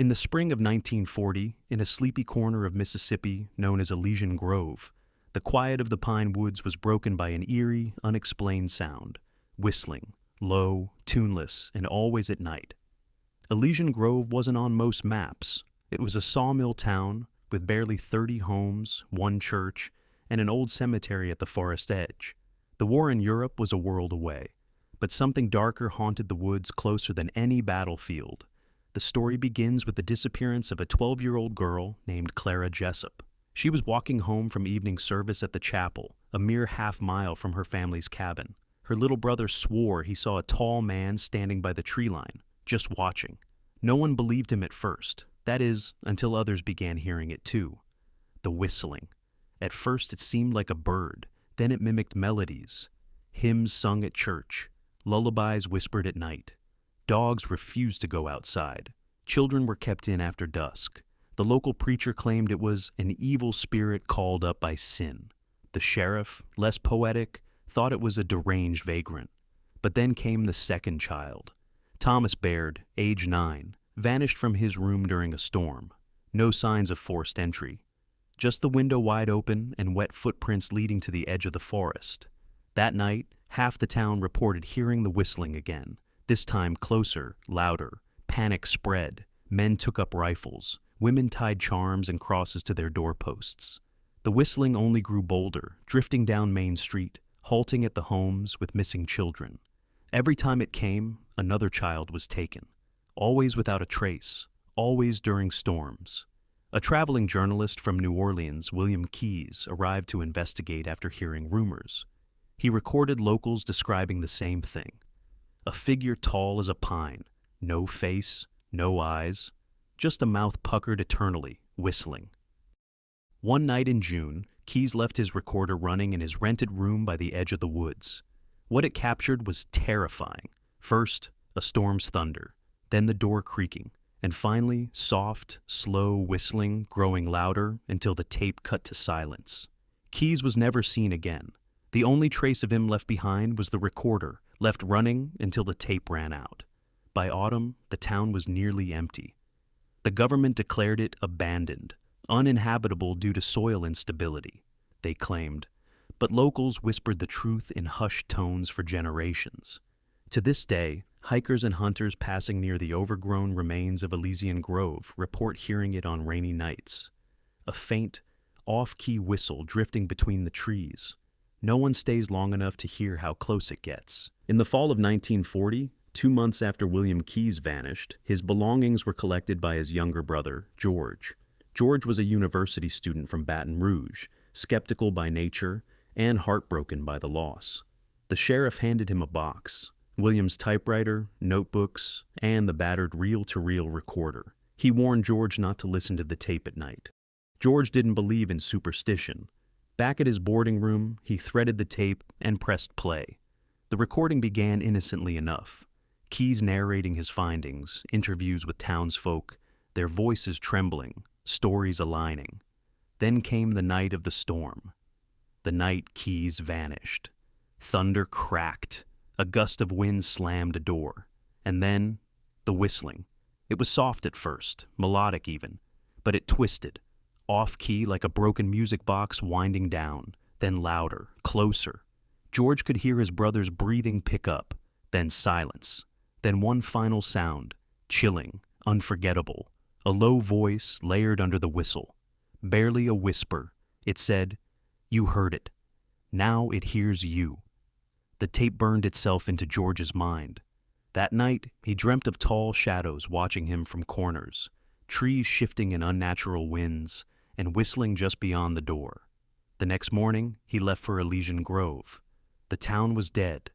In the spring of 1940, in a sleepy corner of Mississippi known as Elysian Grove, the quiet of the pine woods was broken by an eerie, unexplained sound, whistling, low, tuneless, and always at night. Elysian Grove wasn't on most maps. It was a sawmill town with barely 30 homes, one church, and an old cemetery at the forest edge. The war in Europe was a world away, but something darker haunted the woods closer than any battlefield. The story begins with the disappearance of a 12-year-old girl named Clara Jessup. She was walking home from evening service at the chapel, a mere half-mile from her family's cabin. Her little brother swore he saw a tall man standing by the tree line, just watching. No one believed him at first, that is, until others began hearing it too. The whistling. At first it seemed like a bird, then it mimicked melodies. Hymns sung at church, lullabies whispered at night. Dogs refused to go outside. Children were kept in after dusk. The local preacher claimed it was an evil spirit called up by sin. The sheriff, less poetic, thought it was a deranged vagrant. But then came the second child. Thomas Baird, age 9, vanished from his room during a storm. No signs of forced entry. Just the window wide open and wet footprints leading to the edge of the forest. That night, half the town reported hearing the whistling again. This time closer, louder. Panic spread. Men took up rifles. Women tied charms and crosses to their doorposts. The whistling only grew bolder, drifting down Main Street, halting at the homes with missing children. Every time it came, another child was taken. Always without a trace. Always during storms. A traveling journalist from New Orleans, William Keyes, arrived to investigate after hearing rumors. He recorded locals describing the same thing. A figure tall as a pine, no face, no eyes, just a mouth puckered eternally, whistling. One night in June, Keyes left his recorder running in his rented room by the edge of the woods. What it captured was terrifying. First, a storm's thunder, then the door creaking, and finally, soft, slow whistling growing louder until the tape cut to silence. Keyes was never seen again. The only trace of him left behind was the recorder, left running until the tape ran out. By autumn, the town was nearly empty. The government declared it abandoned, uninhabitable due to soil instability, they claimed, but locals whispered the truth in hushed tones for generations. To this day, hikers and hunters passing near the overgrown remains of Elysian Grove report hearing it on rainy nights. A faint, off-key whistle drifting between the trees. No one stays long enough to hear how close it gets. In the fall of 1940, 2 months after William Keyes vanished, his belongings were collected by his younger brother, George. George was a university student from Baton Rouge, skeptical by nature and heartbroken by the loss. The sheriff handed him a box, William's typewriter, notebooks, and the battered reel-to-reel recorder. He warned George not to listen to the tape at night. George didn't believe in superstition. Back at his boarding room, he threaded the tape and pressed play. The recording began innocently enough. Keyes narrating his findings, interviews with townsfolk, their voices trembling, stories aligning. Then came the night of the storm. The night Keyes vanished. Thunder cracked. A gust of wind slammed a door. And then, the whistling. It was soft at first, melodic even, but it twisted. Off-key like a broken music box winding down, then louder, closer. George could hear his brother's breathing pick up, then silence, then one final sound, chilling, unforgettable, a low voice layered under the whistle. Barely a whisper, it said, "You heard it. Now it hears you." The tape burned itself into George's mind. That night, he dreamt of tall shadows watching him from corners, trees shifting in unnatural winds, and whistling just beyond the door. The next morning, he left for Elysian Grove. The town was dead.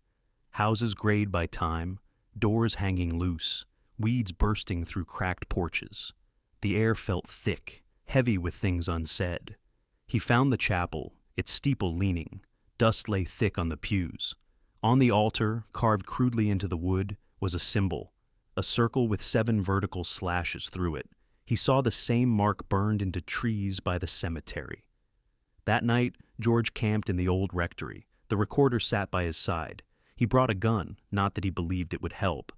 Houses grayed by time, doors hanging loose, weeds bursting through cracked porches. The air felt thick, heavy with things unsaid. He found the chapel, its steeple leaning. Dust lay thick on the pews. On the altar, carved crudely into the wood, was a symbol, a circle with 7 vertical slashes through it. He saw the same mark burned into trees by the cemetery. That night, George camped in the old rectory. The recorder sat by his side. He brought a gun, not that he believed it would help.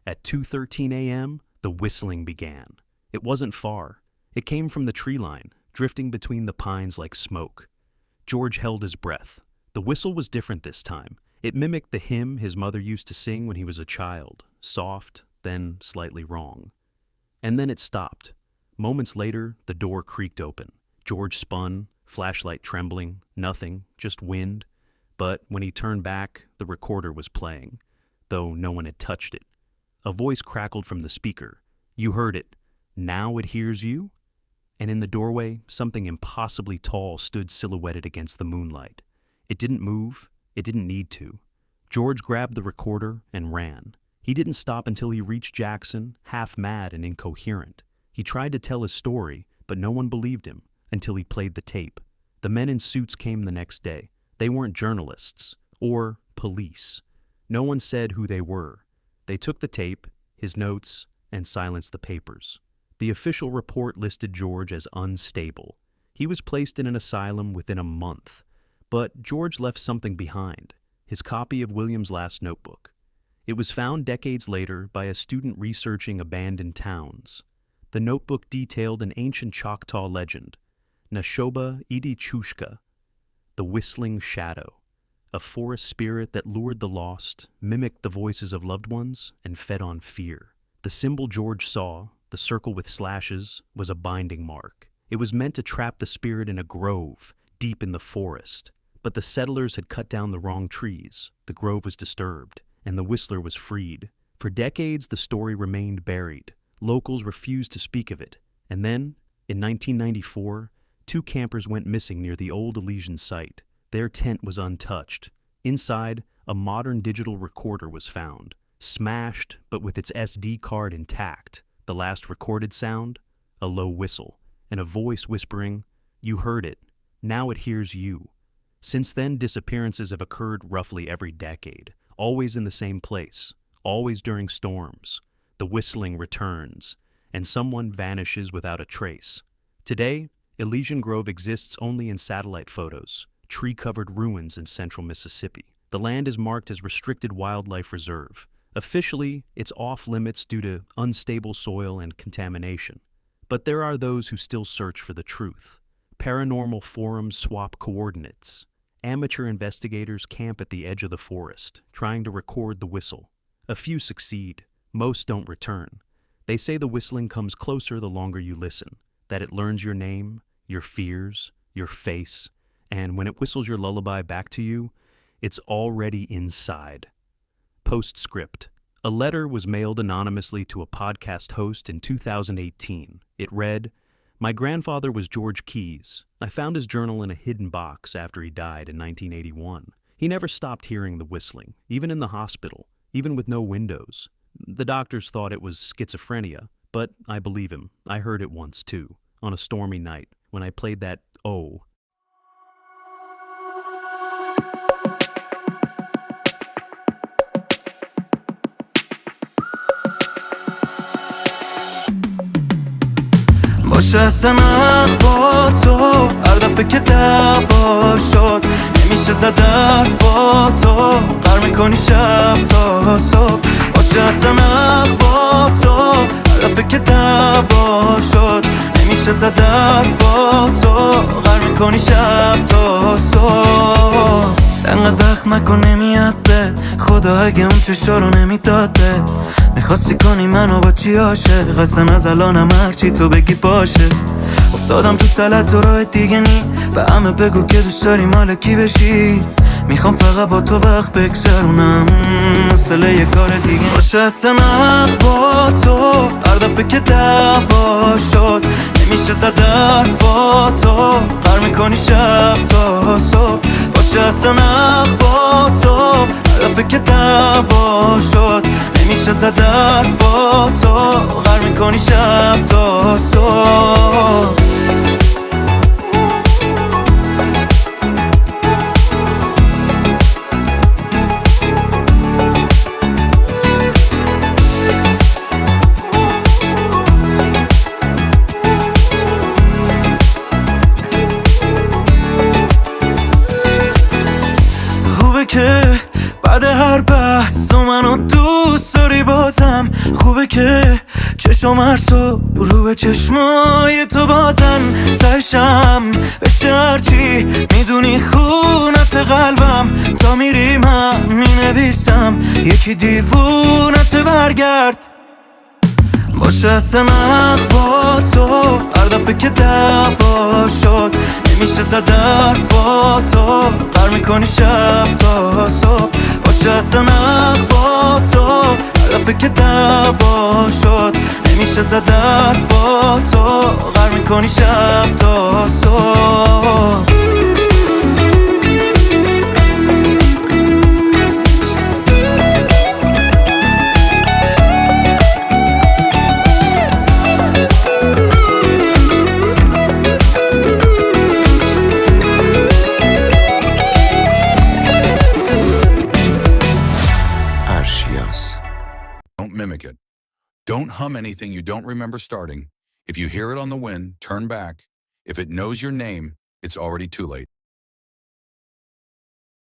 At 2:13 a.m., the whistling began. It wasn't far. It came from the tree line, drifting between the pines like smoke. George held his breath. The whistle was different this time. It mimicked the hymn his mother used to sing when he was a child, soft, then slightly wrong. And then it stopped. Moments later, the door creaked open. George spun, flashlight trembling, nothing, just wind. But when he turned back, the recorder was playing, though no one had touched it. A voice crackled from the speaker. You heard it. Now it hears you? And in the doorway, something impossibly tall stood silhouetted against the moonlight. It didn't move. It didn't need to. George grabbed the recorder and ran. He didn't stop until he reached Jackson, half mad and incoherent. He tried to tell his story, but no one believed him until he played the tape. The men in suits came the next day. They weren't journalists or police. No one said who they were. They took the tape, his notes, and silenced the papers. The official report listed George as unstable. He was placed in an asylum within a month. But George left something behind, his copy of William's last notebook. It was found decades later by a student researching abandoned towns. The notebook detailed an ancient Choctaw legend, Nashoba Idichushka, the whistling shadow, a forest spirit that lured the lost, mimicked the voices of loved ones, and fed on fear. The symbol George saw, the circle with slashes, was a binding mark. It was meant to trap the spirit in a grove, deep in the forest. But the settlers had cut down the wrong trees, the grove was disturbed, and the whistler was freed. For decades, the story remained buried. Locals refused to speak of it. And then, in 1994, 2 campers went missing near the old Elysian site. Their tent was untouched. Inside, a modern digital recorder was found, smashed but with its SD card intact. The last recorded sound? A low whistle, and a voice whispering, "You heard it. Now it hears you." Since then, disappearances have occurred roughly every decade, always in the same place, always during storms. The whistling returns, and someone vanishes without a trace. Today, Elysian Grove exists only in satellite photos, tree-covered ruins in central Mississippi. The land is marked as Restricted Wildlife Reserve. Officially, it's off-limits due to unstable soil and contamination. But there are those who still search for the truth. Paranormal forums swap coordinates. Amateur investigators camp at the edge of the forest, trying to record the whistle. A few succeed. Most don't return. They say the whistling comes closer the longer you listen, that it learns your name, your fears, your face, and when it whistles your lullaby back to you, it's already inside. Postscript. A letter was mailed anonymously to a podcast host in 2018. It read, "My grandfather was George Keyes. I found his journal in a hidden box after he died in 1981. He never stopped hearing the whistling, even in the hospital, even with no windows. The doctors thought it was schizophrenia, but I believe him. I heard it once, too, on a stormy night, when I played that O." باشه اصلا با تو هر دفعه که دعوا شد نمیشه زد حرفاتو غر میکنی شب تا صبح باشه اصلا با تو هر دفعه که دعوا شد نمیشه زد حرفاتو غر میکنی شب تا صبح انقدر وقت نکن نمیاد به خدا اگه اون چشا رو نمیداد به میخواستی کنی منو با چی عاشق اصلا از الانم هرچی تو بگی باشه افتادم تو تلت و راه دیگه نی به همه بگو که دوست داری مال کی بشی میخوام فقط با تو وقت بگذرونم مسئله یه کار دیگه باشه اصلا با تو هر دفعه که دعوا شد نمیشه زد حرفاتو غر میکنی شب تا صبح باشه اصلا با تو هر دفعه که دعوا شد نمیشه زد حرفاتو غر میکنی شب تا صبح که بعد هر بحث تو منو دوست داری بازم خوبه که چشم هر صبح رو به چشمای تو بازن تشم بشه هرچی میدونی خونت قلبم تا میری من مینویسم یکی دیوونت برگرد باشه اصلا با تو هر دفعه که دعوا شد نمیشه زد حرفاتو غر میکنی شب تا صبح باشه اصلا با تو هر دفعه که دعوا شد نمیشه زد حرفاتو غر میکنی شب تا صبح Don't mimic it. Don't hum anything you don't remember starting. If you hear it on the wind, turn back. If it knows your name, it's already too late.